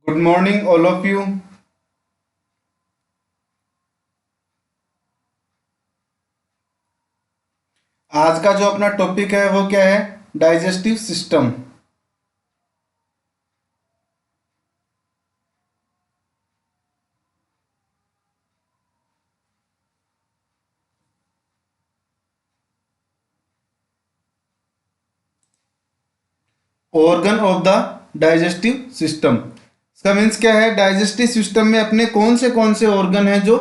Good morning all of you. आज का जो अपना टॉपिक है वो क्या है? Digestive system. Organ of the digestive system. इसका मीन्स क्या है? डाइजेस्टिव सिस्टम में अपने कौन से ऑर्गन हैं जो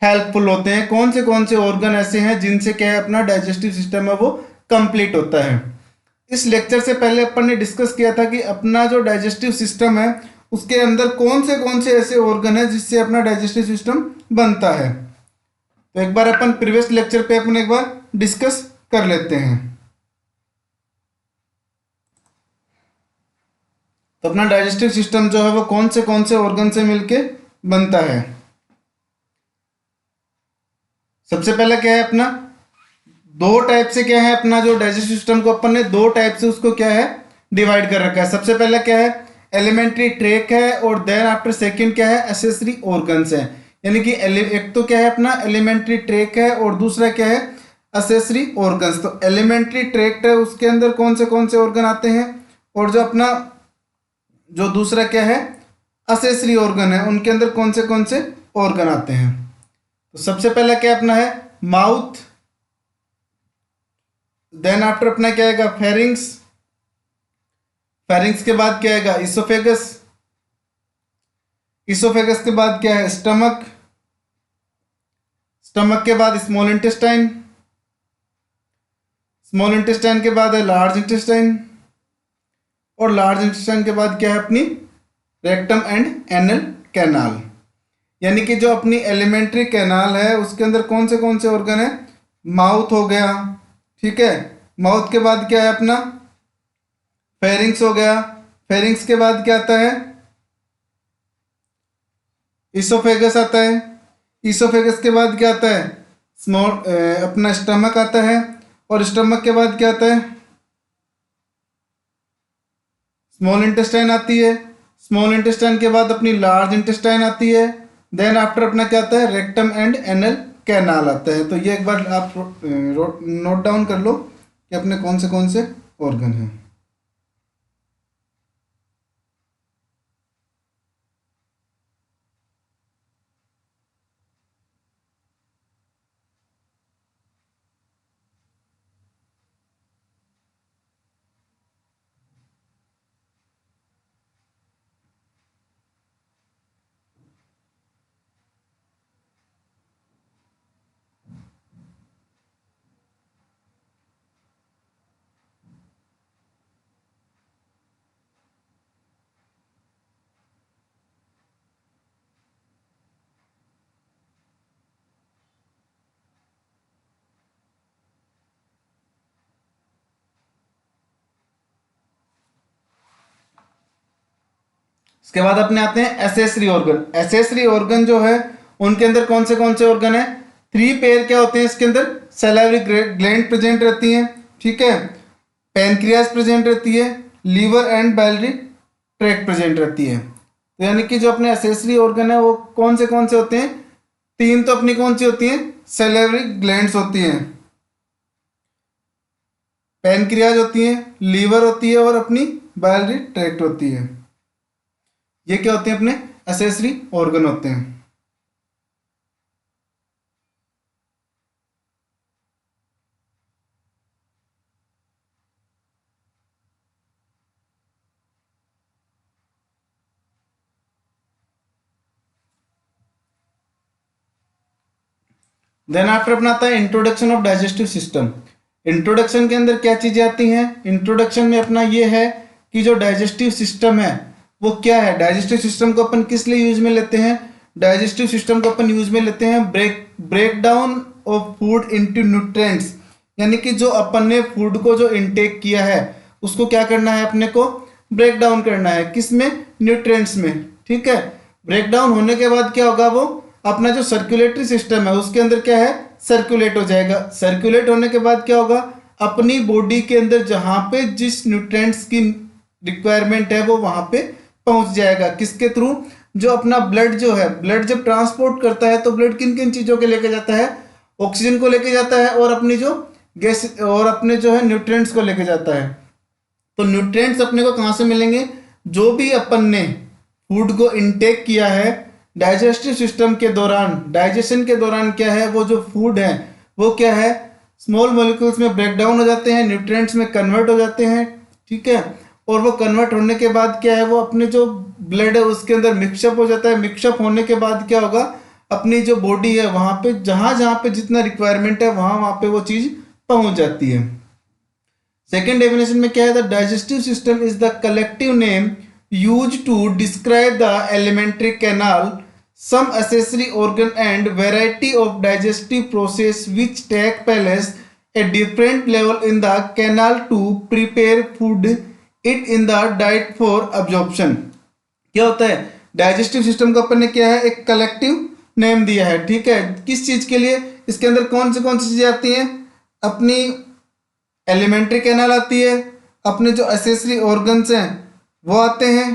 हेल्पफुल होते हैं, कौन से ऑर्गन ऐसे हैं जिनसे क्या है अपना डाइजेस्टिव सिस्टम है वो कंप्लीट होता है। इस लेक्चर से पहले अपन ने डिस्कस किया था कि अपना जो डाइजेस्टिव सिस्टम है उसके अंदर कौन से ऐसे ऑर्गन है जिससे अपना डाइजेस्टिव सिस्टम बनता है। तो एक बार अपन प्रीवियस लेक्चर पे अपन एक बार डिस्कस कर लेते हैं। तो अपना डाइजेस्टिव सिस्टम जो है वो कौन से ऑर्गन से मिलके बनता है। सबसे पहले क्या है अपना, दो टाइप से क्या है अपना जो डाइजेस्टिव सिस्टम को अपन ने दो टाइप से उसको क्या है डिवाइड कर रखा है। सबसे पहले क्या है एलिमेंट्री ट्रैक है और देन आफ्टर सेकंड क्या है एसेसरी ऑर्गन्स है। यानी कि एक तो क्या है अपना एलिमेंट्री ट्रैक है और दूसरा क्या है एसेसरी ऑर्गन्स। तो एलिमेंट्री ट्रैक है उसके अंदर कौन से ऑर्गन आते हैं और जो अपना जो दूसरा क्या है असेसरी ऑर्गन है उनके अंदर कौन से ऑर्गन आते हैं। तो सबसे पहला क्या अपना है माउथ, देन आफ्टर अपना क्या आएगा फेरिंग्स, फेरिंग्स के बाद क्या आएगा इसोफेगस, इसोफेगस के बाद क्या है स्टमक, स्टमक के बाद स्मॉल इंटेस्टाइन, स्मॉल इंटेस्टाइन के बाद है लार्ज इंटेस्टाइन और लार्ज इंटेस्टाइन के बाद क्या है अपनी रेक्टम एंड एनल कैनाल। यानी कि जो अपनी एलिमेंट्री कैनाल है उसके अंदर कौन से ऑर्गन है, माउथ हो गया, ठीक है, माउथ के बाद क्या है अपना फेरिंग्स हो गया, फेरिंग्स के बाद क्या आता है इसोफेगस आता है, इसोफेगस के बाद क्या आता है स्मॉल अपना स्टमक आता है और स्टमक के बाद क्या आता है स्मॉल इंटेस्टाइन आती है, स्मॉल इंटेस्टाइन के बाद अपनी लार्ज इंटेस्टाइन आती है, देन आफ्टर अपना क्या आता है रेक्टम एंड एनल कैनाल आता है। तो ये एक बार आप नोट डाउन कर लो कि अपने कौन से ऑर्गन हैं। इसके बाद अपने आते हैं एसेसरी ऑर्गन। एसेसरी ऑर्गन जो है उनके अंदर कौन से ऑर्गन है, थ्री पेयर क्या होते हैं इसके अंदर सैलिवरी ग्लैंड प्रेजेंट रहती हैं, ठीक है, पैनक्रियाज प्रेजेंट रहती है, liver and biliary tract present रहती है। तो यानी कि जो अपने एसेसरी ऑर्गन है वो कौन से होते हैं, तीन तो अपनी कौन सी होती हैं सैलिवरी ग्लैंड्स होती हैं, पैनक्रियाज होती हैं, लीवर होती है और अपनी बाइलरी ट्रैक्ट होती है। ये क्या होते हैं अपने एसेसरी ऑर्गन होते हैं। देन आफ्टर अपना आता है introduction of digestive system. Introduction के अंदर क्या चीजें आती हैं, इंट्रोडक्शन में अपना ये है कि जो डाइजेस्टिव सिस्टम है वो क्या है, डाइजेस्टिव सिस्टम को अपन किस लिए यूज में लेते हैं, डाइजेस्टिव सिस्टम को अपन यूज में लेते हैं break down of food into nutrients. यानी कि जो अपन ने फूड को जो इनटेक किया है उसको क्या करना है अपने को ब्रेक डाउन करना है, किसमें न्यूट्रिएंट्स में, ठीक है। ब्रेक डाउन होने के बाद क्या होगा वो अपना जो सर्कुलेटरी सिस्टम है उसके अंदर क्या है सर्कुलेट हो जाएगा, सर्कुलेट होने के बाद क्या होगा अपनी बॉडी के अंदर जहां पे जिस न्यूट्रिएंट्स की रिक्वायरमेंट है वो वहां पे पहुंच जाएगा। किसके थ्रू? जो अपना ब्लड जो है, ब्लड जब ट्रांसपोर्ट करता है तो ब्लड किन किन चीज़ों के लेके जाता है? ऑक्सीजन को लेके जाता है और अपनी जो गैस और अपने जो है न्यूट्रिएंट्स को लेके जाता है। तो न्यूट्रिएंट्स अपने को कहाँ से मिलेंगे? जो भी अपन ने फूड को इनटेक किया है डाइजेस्टिव सिस्टम के दौरान, डाइजेशन के दौरान क्या है, वो जो फूड है वो क्या है, स्मॉल मॉलिक्यूल्स में ब्रेक डाउन हो जाते हैं, न्यूट्रिएंट्स में कन्वर्ट हो जाते हैं, ठीक है। और वो कन्वर्ट होने के बाद क्या है, वो अपने जो ब्लड है उसके अंदर मिक्सअप हो जाता है। मिक्सअप होने के बाद क्या होगा, अपनी जो बॉडी है वहाँ पे जहाँ जहाँ पे जितना रिक्वायरमेंट है वहाँ पे वो चीज़ पहुँच जाती है। सेकेंड डेफिनेशन में क्या है, the digestive system is the collective name use to describe the alimentary canal, some accessory organ and variety of digestive process which take place at different level in the canal to prepare food it in the diet for absorption। क्या होता है, digestive system को अपन ने क्या है, एक collective name दिया है, ठीक है। किस चीज के लिए? इसके अंदर कौन सी चीजें आती हैं? अपनी एलिमेंट्री कैनाल आती है, अपने जो एसेसरी ऑर्गन्स हैं वो आते हैं,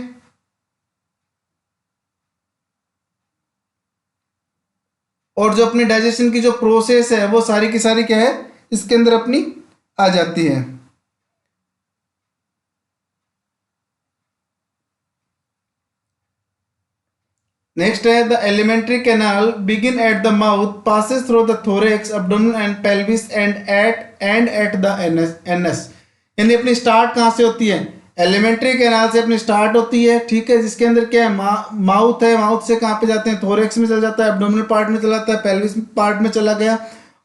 और जो अपनी डाइजेशन की जो प्रोसेस है वो सारी की सारी क्या है, इसके अंदर अपनी आ जाती है। नेक्स्ट है, the alimentary canal begin at the mouth, passes through the thorax, abdomen and pelvis and at the NS. यानी अपनी स्टार्ट कहाँ से होती है? एलिमेंट्री कैनाल से अपनी स्टार्ट होती है, ठीक है, जिसके अंदर क्या है, माउथ है, माउथ से कहाँ पे जाते हैं, थोरेक्स में चला जाता है, एब्डोमिनल पार्ट में चला जाता है, पेल्विस पार्ट में चला गया,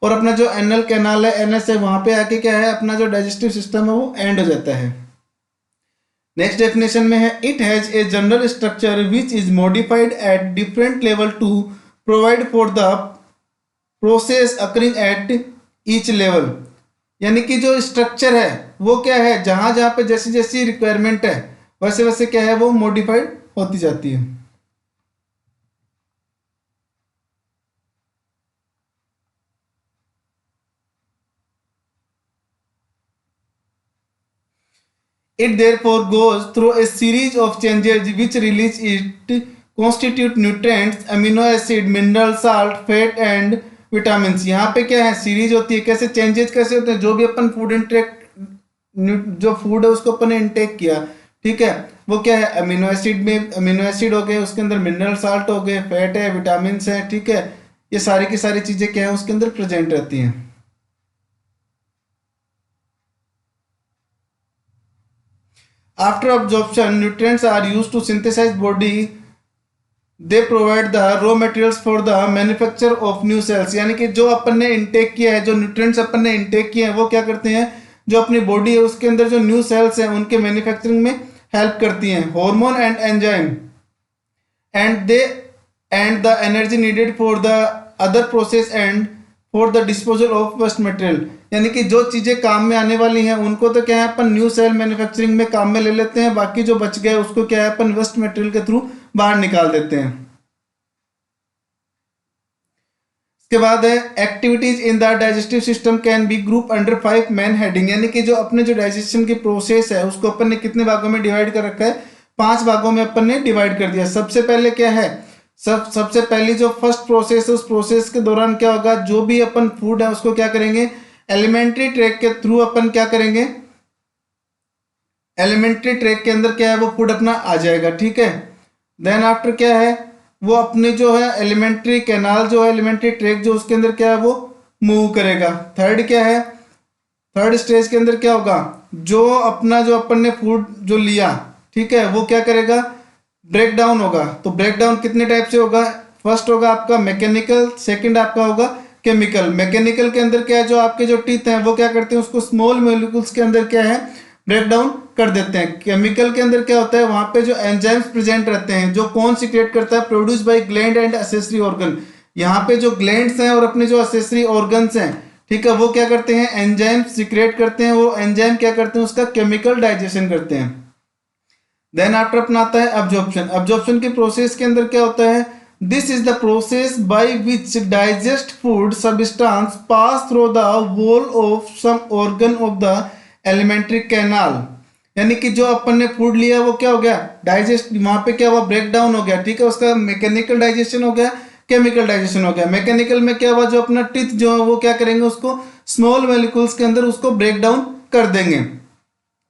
और अपना जो एनल कैनाल है, एनएस है, वहाँ पे आके क्या है, अपना जो डाइजेस्टिव सिस्टम है वो एंड हो जाता है। नेक्स्ट डेफिनेशन में है, it has a general structure which is modified at different level to provide for the process occurring at each level. यानी कि जो स्ट्रक्चर है वो क्या है, जहां जहां पे जैसी जैसी रिक्वायरमेंट है वैसे वैसे क्या है, वो मॉडिफाइड होती जाती है। It therefore goes through a series of changes which release it constitute nutrients, amino acid, mineral, salt, fat and vitamins। यहाँ पे क्या है, सीरीज होती है। कैसे चेंजेस कैसे होते हैं? जो भी अपन फूड इंटेक, जो फूड है उसको अपन ने इंटेक किया, ठीक है, वो क्या है, अमीनो एसिड में अमीनो एसिड हो गए, उसके अंदर मिनरल साल्ट हो गए, फैट है, विटामिन है, ठीक है, ये सारी की सारी चीजें क्या है उसके अंदर प्रेजेंट रहती हैं। After absorption, nutrients are used to synthesize body. They provide the raw materials for the manufacture of new cells। यानी कि जो अपन ने इंटेक किया है, जो न्यूट्रिएंट्स अपन ने इंटेक किए हैं, वो क्या करते हैं, जो अपनी बॉडी है उसके अंदर जो न्यू सेल्स हैं उनके मैन्युफैक्चरिंग में हेल्प करती हैं। Hormone and enzyme and the energy needed for the other process and for the disposal of waste material. यानी कि जो चीजें काम में आने वाली हैं उनको तो क्या है अपन न्यू सेल मैन्युफैक्चरिंग में काम में ले लेते हैं, बाकी जो बच गए उसको क्या है अपन वेस्ट मटेरियल के थ्रू बाहर निकाल देते हैं। इसके बाद है, activities in the digestive system can be group under 5 main heading. यानी कि जो अपने जो डाइजेशन की प्रोसेस है उसको अपन ने कितने भागों में डिवाइड कर रखा है, 5 भागों में अपन ने डिवाइड कर दिया। सबसे पहले क्या है, सबसे पहली जो फर्स्ट प्रोसेस है उस प्रोसेस के दौरान क्या होगा, जो भी अपन फूड है उसको क्या करेंगे, एलिमेंट्री ट्रैक के थ्रू अपन क्या करेंगे, एलिमेंट्री ट्रैक के अंदर क्या है वो फूड अपना आ जाएगा, ठीक है। देन आफ्टर क्या है, वो अपने जो है एलिमेंट्री कैनाल जो है, एलिमेंट्री ट्रैक जो उसके अंदर क्या है वो मूव करेगा। थर्ड क्या है, थर्ड स्टेज के अंदर क्या होगा, जो अपना जो अपन ने फूड जो लिया, ठीक है, वो क्या करेगा, ब्रेक डाउन होगा। तो ब्रेक डाउन कितने टाइप से होगा, फर्स्ट होगा आपका मैकेनिकल, सेकंड आपका होगा केमिकल। मैकेनिकल के अंदर क्या है, जो आपके जो टीथ हैं वो क्या करते हैं, उसको स्मॉल मॉलिक्यूल्स के अंदर क्या है ब्रेक डाउन कर देते हैं। केमिकल के अंदर क्या होता है, वहां पे जो एंजाइम्स प्रेजेंट रहते हैं, जो कौन सीक्रेट करता है, produce by gland and accessory organ. यहाँ पे जो ग्लैंड्स हैं और अपने जो एसेसरी ऑर्गन्स हैं, ठीक है, वो क्या करते हैं, एंजाइम सीक्रेट करते हैं। वो एंजाइम क्या करते हैं, उसका केमिकल डाइजेशन करते हैं। देन आफ्टर अपना आता है अब्जॉर्प्शन। अब्जॉर्प्शन की प्रोसेस के अंदर क्या होता है, this is the process by which digest food substance pass through the wall of some organ of the alimentary canal यानी कि जो अपन ने फूड लिया वो क्या हो गया, डाइजेस्ट, वहां पे क्या हुआ, ब्रेक डाउन हो गया, ठीक है, उसका मैकेनिकल डाइजेशन हो गया, केमिकल डाइजेशन हो गया। मैकेनिकल में क्या हुआ, जो अपना टीथ जो है वो क्या करेंगे, उसको स्मॉल मॉलिक्यूल्स के अंदर उसको ब्रेक डाउन कर देंगे।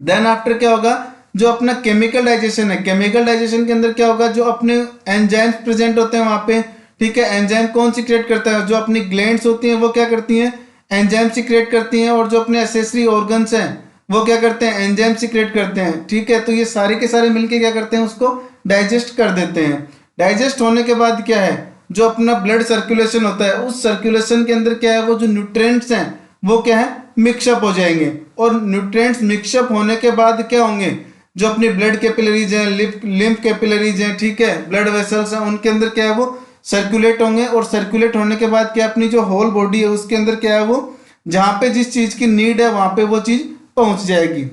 देन आफ्टर क्या होगा, जो अपना केमिकल डाइजेशन है, केमिकल डाइजेशन के अंदर क्या होगा, जो अपने एंजाइम्स प्रेजेंट होते हैं वहां पे, ठीक है, एंजाइम कौन सीक्रेट करता है, जो अपनी ग्लैंड्स होती हैं वो क्या करती हैं, एंजाइम सीक्रेट करती हैं, और जो अपने एसेसरी ऑर्गन्स हैं वो क्या करते हैं, एंजाइम सीक्रेट करते हैं, ठीक है। तो ये सारे के सारे मिलके क्या करते हैं, उसको डाइजेस्ट कर देते हैं। डाइजेस्ट होने के बाद क्या है, जो अपना ब्लड सर्कुलेशन होता है, उस सर्कुलेशन के अंदर क्या है, वो जो न्यूट्रिएंट्स हैं वो क्या है, मिक्सअप हो जाएंगे। और न्यूट्रिएंट्स मिक्सअप होने के बाद क्या होंगे, जो अपनी ब्लड कैपिलरीज हैं, लिम्फ कैपिलरीज हैं, ठीक है, ब्लड वेसल्स हैं, उनके अंदर क्या है, वो सर्कुलेट होंगे। और सर्कुलेट होने के बाद क्या, अपनी जो होल बॉडी है उसके अंदर क्या है, वो जहां पे जिस चीज की नीड है वहां पे वो चीज पहुंच जाएगी।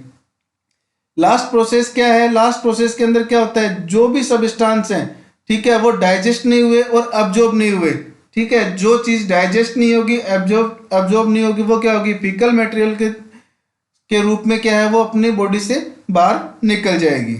लास्ट प्रोसेस क्या है, लास्ट प्रोसेस के अंदर क्या होता है, जो भी सबस्टांस हैं, ठीक है, वो डाइजेस्ट नहीं हुए और अब्जॉर्ब नहीं हुए, ठीक है, जो चीज डाइजेस्ट नहीं होगी, एब्जॉर्ब अब्जॉर्ब नहीं होगी, वो क्या होगी, फीकल मटेरियल के रूप में क्या है, वो अपनी बॉडी से बाहर निकल जाएगी।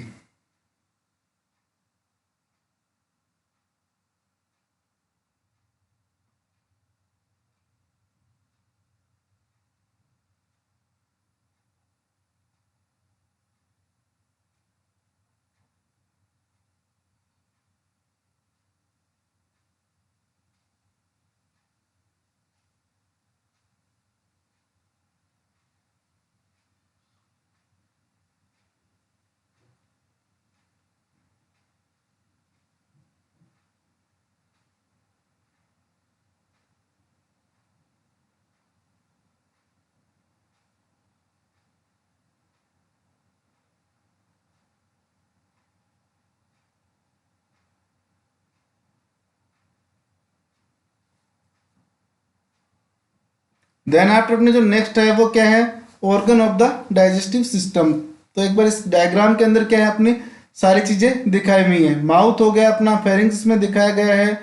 देन आफ्टर अपने जो नेक्स्ट है वो क्या है, organ of the digestive system. तो एक बार इस डायग्राम के अंदर क्या है, अपनी सारी चीजें दिखाई हुई हैं। माउथ हो गया अपना, फेरिंग्स इसमें दिखाया गया है,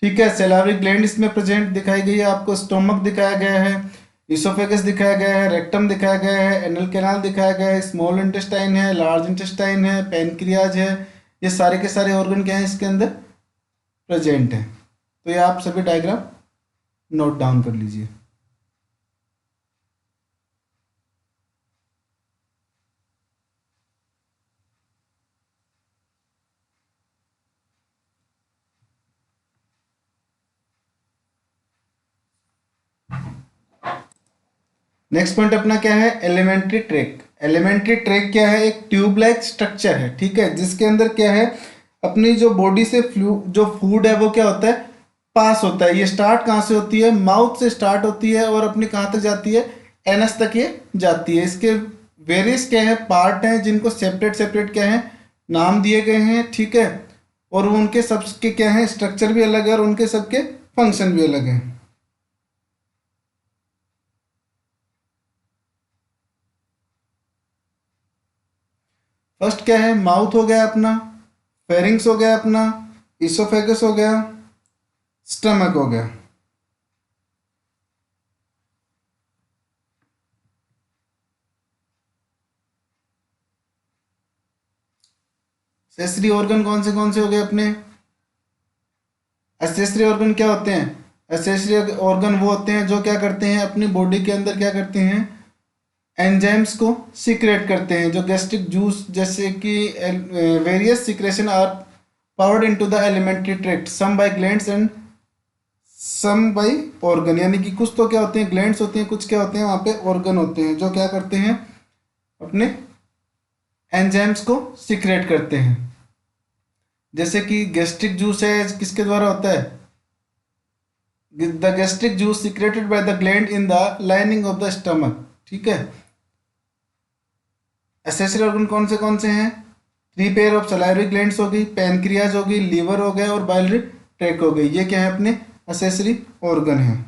ठीक है, सेलारी ग्लैंड इसमें प्रेजेंट दिखाई गई है आपको, स्टोमक दिखाया गया है, इसोफेगस दिखाया गया है, रेक्टम दिखाया गया है, एनल कैनाल दिखाया गया है, स्मॉल इंटेस्टाइन है, लार्ज इंटेस्टाइन है, पेनक्रियाज है। ये सारे के सारे ऑर्गन क्या है इसके अंदर प्रेजेंट है। तो ये आप सभी डायग्राम नोट डाउन कर लीजिए। नेक्स्ट पॉइंट अपना क्या है, एलिमेंट्री ट्रैक। एलिमेंट्री ट्रैक क्या है, एक ट्यूब लाइक स्ट्रक्चर है, ठीक है, जिसके अंदर क्या है, अपनी जो बॉडी से फ्लू जो फूड है वो क्या होता है, पास होता है। ये स्टार्ट कहाँ से होती है, माउथ से स्टार्ट होती है और अपनी कहाँ तक जाती है, एनस तक ये जाती है। इसके वेरियस क्या है, पार्ट हैं, जिनको सेपरेट सेपरेट क्या है, नाम दिए गए हैं, ठीक है, और उनके सबके क्या है, स्ट्रक्चर भी अलग है और उनके सबके फंक्शन भी अलग है। फर्स्ट क्या है, माउथ हो गया अपना, फेरिंग्स हो गया अपना, इसोफेगस हो गया, स्टमक हो गया। एसेसरी ऑर्गन कौन से हो गए अपने, एसेसरी ऑर्गन क्या होते हैं, एसेसरी ऑर्गन वो होते हैं जो क्या करते हैं, अपनी बॉडी के अंदर क्या करते हैं, एंजाइम्स को सीक्रेट करते हैं, जो गैस्ट्रिक जूस जैसे कि various secretion are poured into the alimentary tract, some by glands and some by organ. यानी कि कुछ तो क्या होते हैं, ग्लैंड्स होती हैं, कुछ क्या होते हैं वहाँ पे ऑर्गन होते हैं, जो क्या करते हैं, अपने एंजाइम्स को सीक्रेट करते हैं। जैसे कि गैस्ट्रिक जूस है, किसके द्वारा होता है, the gastric juice secreted by the gland in the lining of the stomach, ठीक है। एसेसरी ऑर्गन कौन से हैं, three pair of salivary glands हो गई, पैनक्रियाज हो गई, लीवर हो गया और बाइलरी ट्रैक हो गई। ये क्या है, अपने एसेसरी ऑर्गन है।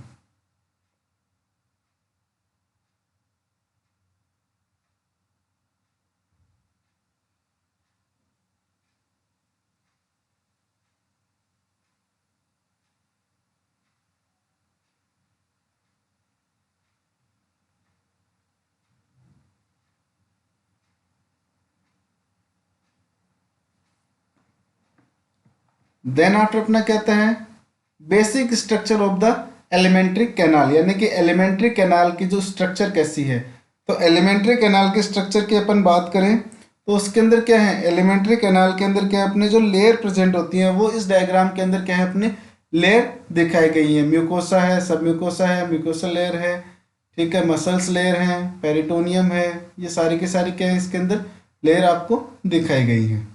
देन आफ्टर अपना कहता है basic structure of the alimentary canal, यानी कि एलिमेंट्री कैनाल की जो स्ट्रक्चर कैसी है। तो एलिमेंट्री कैनाल के स्ट्रक्चर की अपन बात करें तो उसके अंदर क्या है, एलिमेंट्री कैनाल के अंदर क्या है, अपने जो लेयर प्रेजेंट होती हैं वो इस डायग्राम के अंदर क्या है, अपने लेयर दिखाई गई है। म्यूकोसा है, सब म्यूकोसा है, म्यूकोसा लेयर है, ठीक है, मसल्स लेयर है, पेरिटोनियम है, ये सारी की सारी क्या है, इसके अंदर लेयर आपको दिखाई गई है।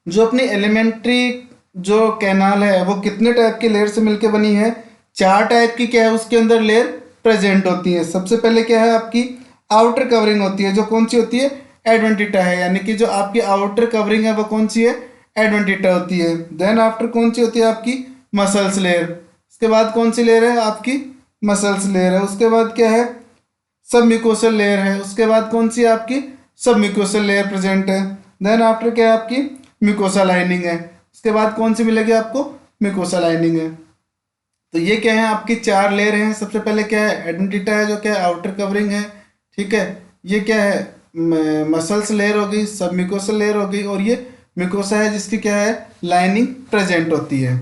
जो अपनी एलिमेंट्री जो कैनाल है वो कितने टाइप की लेयर से मिलकर बनी है, 4 टाइप की क्या है उसके अंदर लेयर प्रेजेंट होती है। सबसे पहले क्या है, आपकी आउटर कवरिंग होती है, जो कौन सी होती है, एडवेंटिटा है, यानी कि जो आपकी आउटर कवरिंग है वो कौन सी है, एडवेंटिटा होती है। देन आफ्टर कौन सी होती है आपकी, मसल्स लेयर। उसके बाद कौन सी लेयर है आपकी, मसल्स लेयर है। उसके बाद क्या है, सब म्यूकोसल लेयर है। उसके बाद कौन सी है आपकी, सब म्यूकोसल लेयर प्रेजेंट है। देन आफ्टर क्या है आपकी, म्यूकोसा लाइनिंग है। उसके बाद कौन सी मिलेगी आपको, म्यूकोसा लाइनिंग है। तो ये क्या है, आपकी 4 लेयर हैं। सबसे पहले क्या है, एडवेंटिटा है, जो क्या है आउटर कवरिंग है, ठीक है। ये क्या है, मसल्स लेयर हो गई, सब म्यूकोसा लेयर हो गई, और ये म्यूकोसा है जिसकी क्या है, लाइनिंग प्रेजेंट होती है।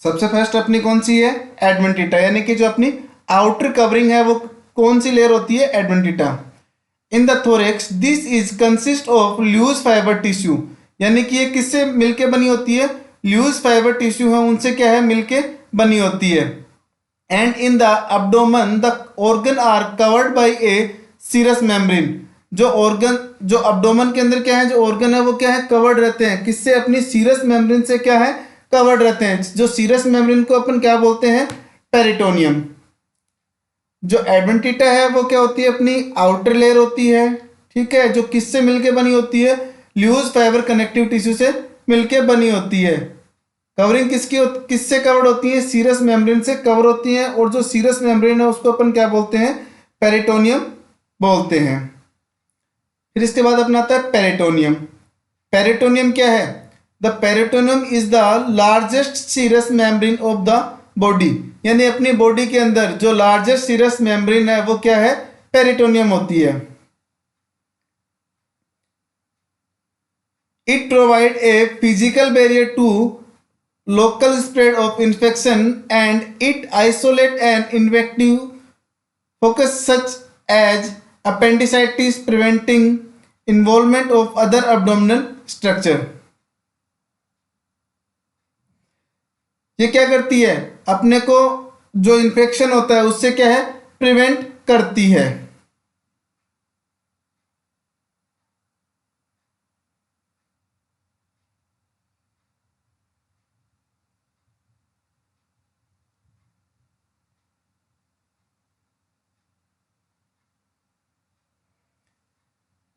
सबसे फर्स्ट अपनी कौन सी है, एडवेंटिटा, यानी कि जो अपनी आउटर कवरिंग है वो कौन सी लेयर होती है, adventitia. In the thorax this is consist of loose fibre tissue, यानी कि ये किससे मिलके बनी होती है, ल्यूज फाइबर टिश्यू है उनसे क्या है, मिलके बनी होती है। And in the abdomen the organ are covered by a serous membrane, जो ऑर्गन जो अब्डोमन के अंदर क्या है, जो ऑर्गन है वो क्या है, कवर्ड रहते हैं, किससे, अपनी सीरस मेम्ब्रेन से क्या है, कवर्ड रहते हैं। जो सीरस मेम्ब्रेन को अपन क्या बोलते हैं, पेरिटोनियम। जो एडवेंटिटा है वो क्या होती है, अपनी आउटर लेयर होती है, ठीक है, जो किससे मिलके बनी होती है, ल्यूज फाइबर कनेक्टिव टिश्यू से मिलके बनी होती है। कवरिंग किससे कवर्ड होती है, सीरस मेम्ब्रेन से कवर होती है, और जो सीरस मेम्ब्रेन है उसको अपन क्या बोलते हैं, पेरिटोनियम बोलते हैं। फिर इसके बाद अपना आता है पेरिटोनियम। पेरिटोनियम क्या है, the peritoneum is the largest serous membrane of the body, यानी अपनी बॉडी के अंदर जो लार्जेस्ट सीरस मेम्ब्रेन है वो क्या है, पेरिटोनियम होती है। It provide a physical barrier to local spread of infection and it isolate an infective focus such as appendicitis, preventing involvement of other abdominal structure। ये क्या करती है, अपने को जो इन्फेक्शन होता है उससे क्या है, प्रिवेंट करती है।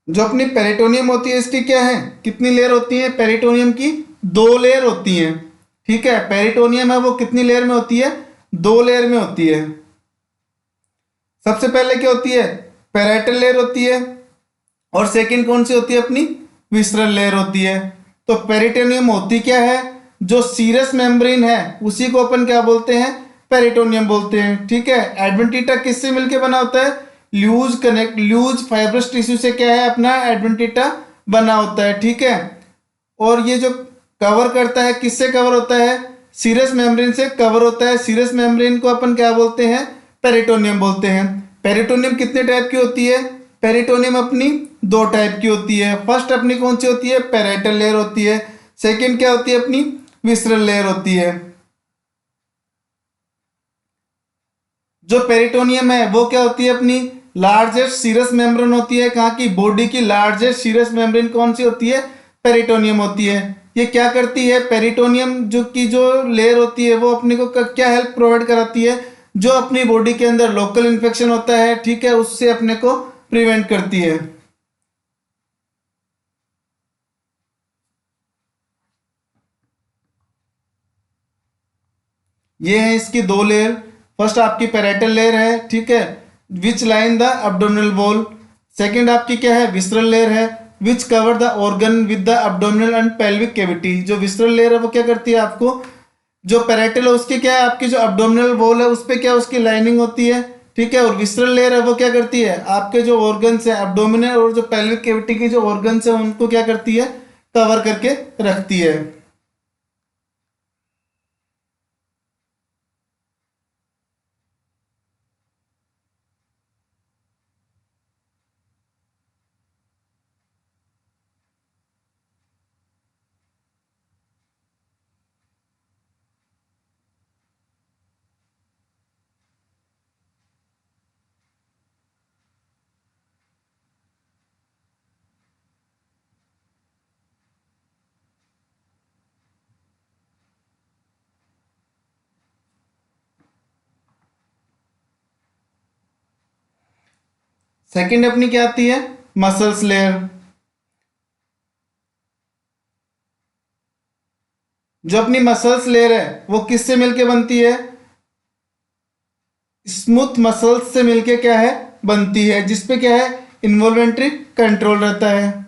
जो अपनी पेरिटोनियम होती है इसकी क्या है, कितनी लेयर होती है, पेरिटोनियम की 2 लेयर होती हैं, ठीक है। पेरिटोनियम है वो कितनी लेयर में होती है, 2 लेयर में होती है। सबसे पहले क्या होती है, पैराइटल लेयर होती है, और सेकंड कौन सी होती है, अपनी विसरल लेयर होती है। तो पेरिटोनियम होती क्या है, जो सीरस मेम्ब्रेन है उसी को अपन क्या बोलते हैं, पेरिटोनियम बोलते हैं, ठीक है। एडवेंटिटा किससे मिलके बना होता है, ल्यूज फाइब्रस टिश्यू से क्या है, अपना एडवेंटिटा बना होता है, ठीक है। और ये जो कवर करता है, किससे कवर होता है, सीरस मेम्ब्रेन से कवर होता है। सीरस मेम्ब्रेन को अपन क्या बोलते हैं, पेरिटोनियम बोलते हैं। पेरिटोनियम कितने टाइप की होती है, पेरिटोनियम अपनी 2 टाइप की होती है। फर्स्ट अपनी कौन सी होती है, पैराइटल लेयर होती है। सेकंड क्या होती है, अपनी विसरल लेयर होती है। जो पेरिटोनियम है वो क्या होती है, अपनी लार्जेस्ट सीरस मेम्ब्रेन होती है। कहाँ की, बॉडी की लार्जेस्ट सीरस मेम्ब्रेन कौन सी होती है, पेरिटोनियम होती है। ये क्या करती है, पेरिटोनियम जो लेयर होती है वो अपने को क्या हेल्प प्रोवाइड कराती है, जो अपनी बॉडी के अंदर लोकल इन्फेक्शन होता है, ठीक है, उससे अपने को प्रिवेंट करती है। ये है इसकी दो लेयर। फर्स्ट आपकी पैराइटल लेयर है, ठीक है, which line the abdominal wall. Second आपकी क्या है, विसरल लेयर है, which cover the organ with the abdominal and pelvic cavity. जो विसरल लेयर है वो क्या करती है, आपको जो पैराइटल है उसकी क्या है, आपकी जो एब्डोमिनल वॉल है उस पे क्या उसकी लाइनिंग होती है, ठीक है। और विसरल लेयर है वो क्या करती है, आपके जो ऑर्गन्स है एब्डोमिनल और जो पेल्विक कैविटी की जो ऑर्गन्स है उनको क्या करती है, कवर करके रखती है। सेकंड अपनी क्या आती है, मसल्स लेयर। जो अपनी मसल्स लेयर है वो किससे मिलके बनती है, स्मूथ मसल्स से मिलके क्या है बनती है, जिसपे क्या है इन्वॉल्वेंट्री कंट्रोल रहता है।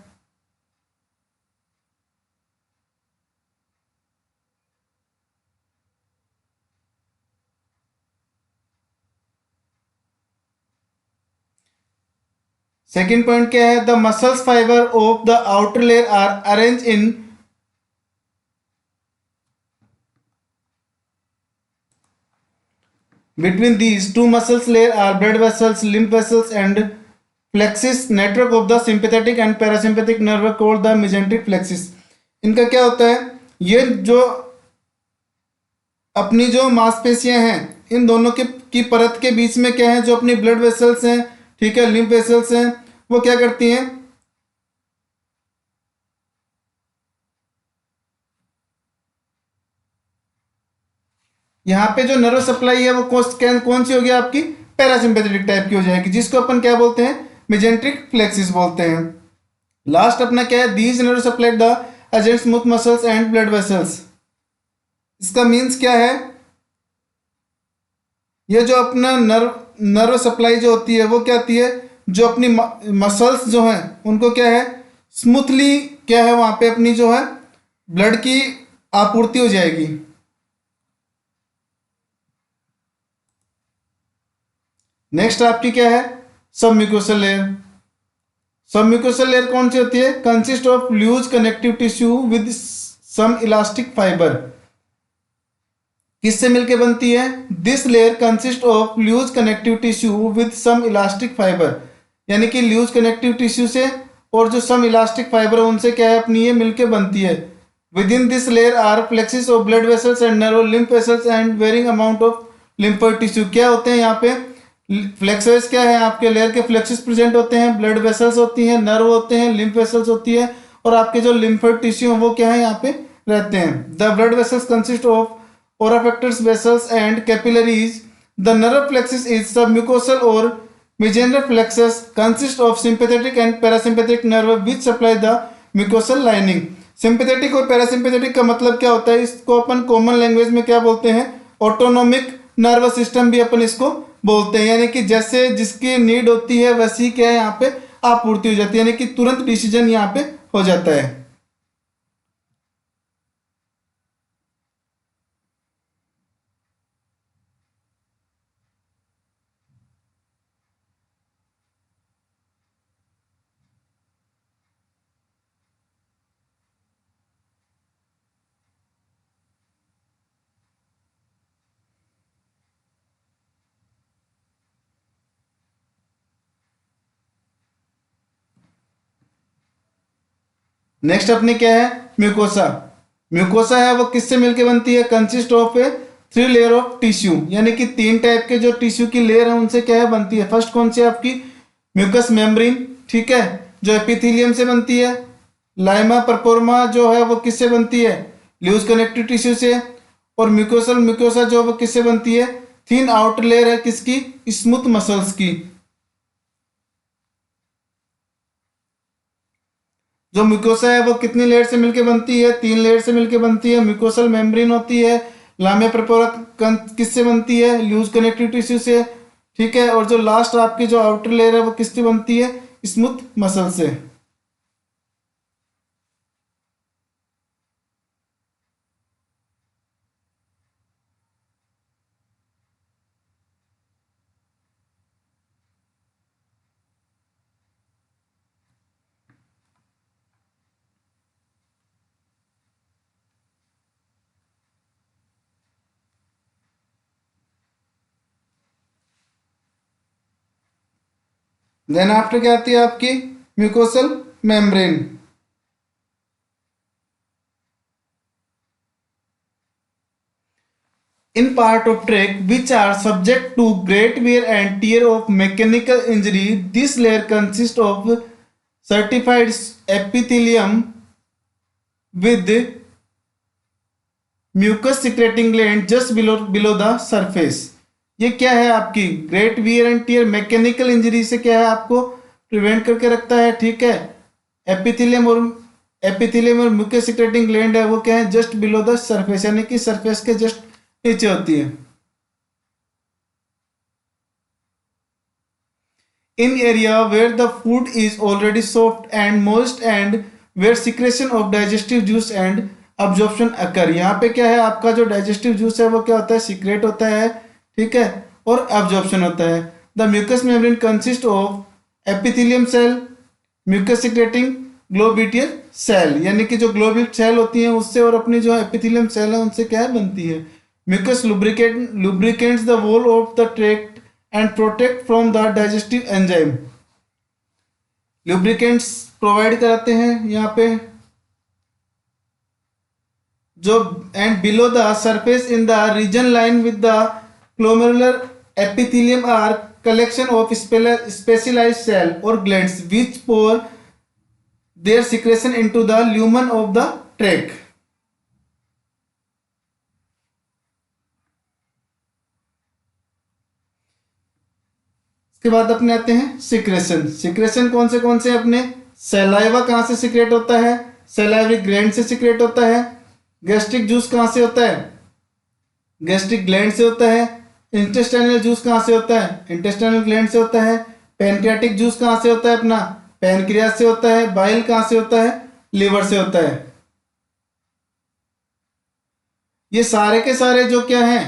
सेकंड पॉइंट क्या है, the muscles fiber of the outer layer are arrange in between these two muscles layer are blood vessels, lymph vessels and plexus network of the sympathetic and parasympathetic nerve called the mesenteric plexus। इनका क्या होता है, ये जो अपनी जो मांसपेशियां हैं इन दोनों के की परत के बीच में क्या है, जो अपनी ब्लड वेसल्स हैं, ठीक है, लिम्फ वेसल्स हैं, वो क्या करती हैं, यहाँ पे जो नर्व सप्लाई है वो कौन सी होगी आपकी, पैरासिम्पेथेटिक टाइप की हो जाएगी, जिसको अपन क्या बोलते हैं, मेजेंट्रिक फ्लेक्सिस बोलते हैं। लास्ट अपना क्या है, these nerve supply the agent smooth muscles and blood vessels. इसका मीन्स क्या है, ये जो अपना नर्व सप्लाई जो होती है वो क्या होती है, जो अपनी मसल्स जो हैं उनको क्या है स्मूथली क्या है वहां पे अपनी जो है ब्लड की आपूर्ति हो जाएगी। नेक्स्ट आपकी क्या है, सबम्यूकोसल लेयर। सबम्यूकोसल लेयर कौन सी होती है, consist of loose connective tissue with some elastic fiber. किससे मिलके बनती है, this layer consist of loose connective tissue with some elastic fiber, यानी कि लूज कनेक्टिव टिश्यू से और जो सम इलास्टिक फाइबर है उनसे क्या है अपनी ये मिलके बनती है। Within this layer are plexus of blood vessels and nerve lymph vessels and varying amount of lymphoid tissue. क्या होते हैं यहाँ पे, फ्लेक्सेस क्या है, आपके लेयर के फ्लेक्सेस प्रेजेंट होते हैं, ब्लड वेसल्स होती हैं, नर्व होते हैं, लिम्फ वेसल्स होती है, और आपके जो लिम्फोइड टिश्यू हैं वो क्या है यहाँ पे रहते हैं। The blood vessels consist of ओराफेक्टर्स vessels and capillaries. The nerve plexus is submucosal और mesenteric plexus consist of sympathetic and parasympathetic nerve which supply the mucosal lining। Sympathetic और पैरासिम्पैथेटिक का मतलब क्या होता है, इसको अपन कॉमन लैंग्वेज में क्या बोलते हैं, ऑटोनोमिक नर्वस सिस्टम भी अपन इसको बोलते हैं, यानी कि जैसे जिसकी नीड होती है वैसी क्या है यहाँ पे आपूर्ति हो जाती है, यानी कि तुरंत डिसीजन यहाँ पे हो जाता है। नेक्स्ट अपनी क्या है, म्यूकोसा। म्यूकोसा है वो किससे मिलके बनती है, consist of A 3 layer of tissue, यानी कि 3 टाइप के जो टिश्यू की लेयर है उनसे क्या है बनती है। फर्स्ट कौन सी आपकी म्यूकस मेम्ब्रेन, ठीक है, जो एपिथेलियम से बनती है। लाइमा परपोर्मा जो है वो किससे बनती है, लूज कनेक्टिव टिश्यू से। और म्यूकोसल म्यूकोसा जो वो किससे बनती है, थिन आउटर लेयर है किसकी, स्मूथ मसल्स की। जो म्यूकोसा है वो कितनी लेयर से मिलकर बनती है, 3 लेयर से मिलकर बनती है। म्यूकोसल मेम्ब्रेन होती है। लामे परपोरा किससे बनती है, लूज कनेक्टिव टिश्यू से, ठीक है। और जो लास्ट आपकी जो आउटर लेयर है वो किससे बनती है, स्मूथ मसल से। देन आफ्टर क्या आती है आपकी, mucosal membrane. In part of trach which are subject to great wear and tear of mechanical injury, this layer consists of certified epithelium with mucus secreting gland just below the surface। ये क्या है आपकी, great wear and tear mechanical injury से क्या है आपको prevent करके रखता है, ठीक है। एपिथेलियम और म्यूकस सिक्रेटिंग ग्लैंड है वो क्या है, जस्ट बिलो द सरफेस, यानी कि सरफेस के जस्ट नीचे होती है। In area where the food is already soft and moist and where secretion of digestive juice and absorption occur. यहाँ पे क्या है आपका जो डाइजेस्टिव जूस है वो क्या होता है, सीक्रेट होता है, ठीक है, और अब्जॉर्प्शन होता है। The mucous membrane consist of epithelium cell, mucus secreting globular cell, यानी कि जो ग्लोब्यूल सेल होती हैं उससे और अपनी जो एपिथेलियम सेल है उनसे क्या बनती है, mucus lubricants the wall of the tract and protect from the digestive enzyme. Lubricants provide कराते हैं यहाँ पे जो, and below the surface in the region line with the glomerular epithelium are collection of specialized cell or glands which pour their secretion into the lumen of the trach। इसके बाद अपने आते हैं सिक्रेशन। सिक्रेशन कौन से अपने, saliva कहां से सिक्रेट होता है, सलाइवरी ग्लैंड से सिक्रेट होता है। गैस्ट्रिक जूस कहां से होता है, गैस्ट्रिक ग्लैंड से होता है। इंटेस्टाइनल जूस कहां से होता है, इंटेस्टाइनल ग्लैंड से होता है। पैनक्रियाटिक जूस कहां से होता है अपना, पैनक्रियास से होता है। बाइल कहां से होता है, लीवर से होता है। ये सारे के सारे जो क्या है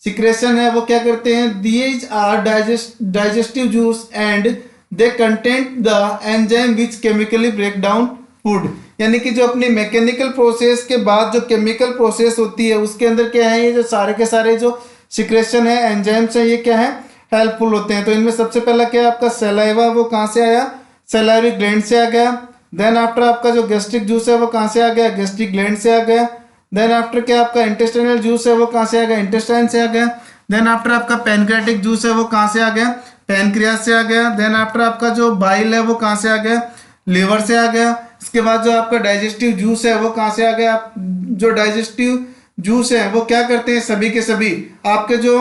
सिक्रेशन है वो क्या करते हैं, these are digestive juice and they content the enzyme which chemically break down food. यानी कि जो अपनी मैकेनिकल प्रोसेस के बाद जो केमिकल प्रोसेस होती है उसके अंदर क्या है, ये जो सारे के सारे जो सिक्रेशन है एंजाइम्स है ये क्या है, हेल्पफुल होते हैं। तो इनमें सबसे पहला क्या है आपका सलाइवा, वो कहाँ से आया, सलाइवरी ग्लैंड से आ गया। देन आफ्टर आपका जो गैस्ट्रिक जूस है वो कहाँ से आ गया, गैस्ट्रिक ग्लैंड से आ गया। देन आफ्टर क्या आपका इंटेस्टाइनल जूस है वो कहाँ से आ गया, इंटेस्टाइन से आ गया। देन आफ्टर आपका पैनक्रियाटिक जूस है वो कहाँ से आ गया, पैनक्रियास से आ गया। देन आफ्टर आपका जो बाइल है वो कहाँ से आ गया, लीवर से आ गया। इसके बाद जो आपका डाइजेस्टिव जूस है वो कहाँ से आ गया, जो डाइजेस्टिव जूस है वो क्या करते हैं, सभी के सभी आपके जो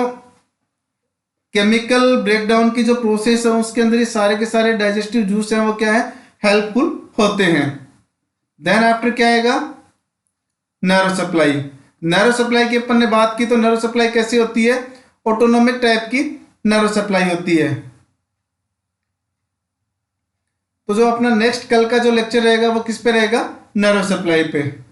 केमिकल ब्रेकडाउन की जो प्रोसेस है उसके अंदर ये सारे के सारे डाइजेस्टिव जूस हैं वो क्या है, हेल्पफुल होते हैं। देन आफ्टर क्या आएगा, नर्व सप्लाई। नर्व सप्लाई की अपन ने बात की तो नर्व सप्लाई कैसी होती है, ऑटोनोमिक टाइप की नर्व सप्लाई होती है। तो जो अपना नेक्स्ट कल का जो लेक्चर रहेगा वो किस पे रहेगा, नर्व सप्लाई पे।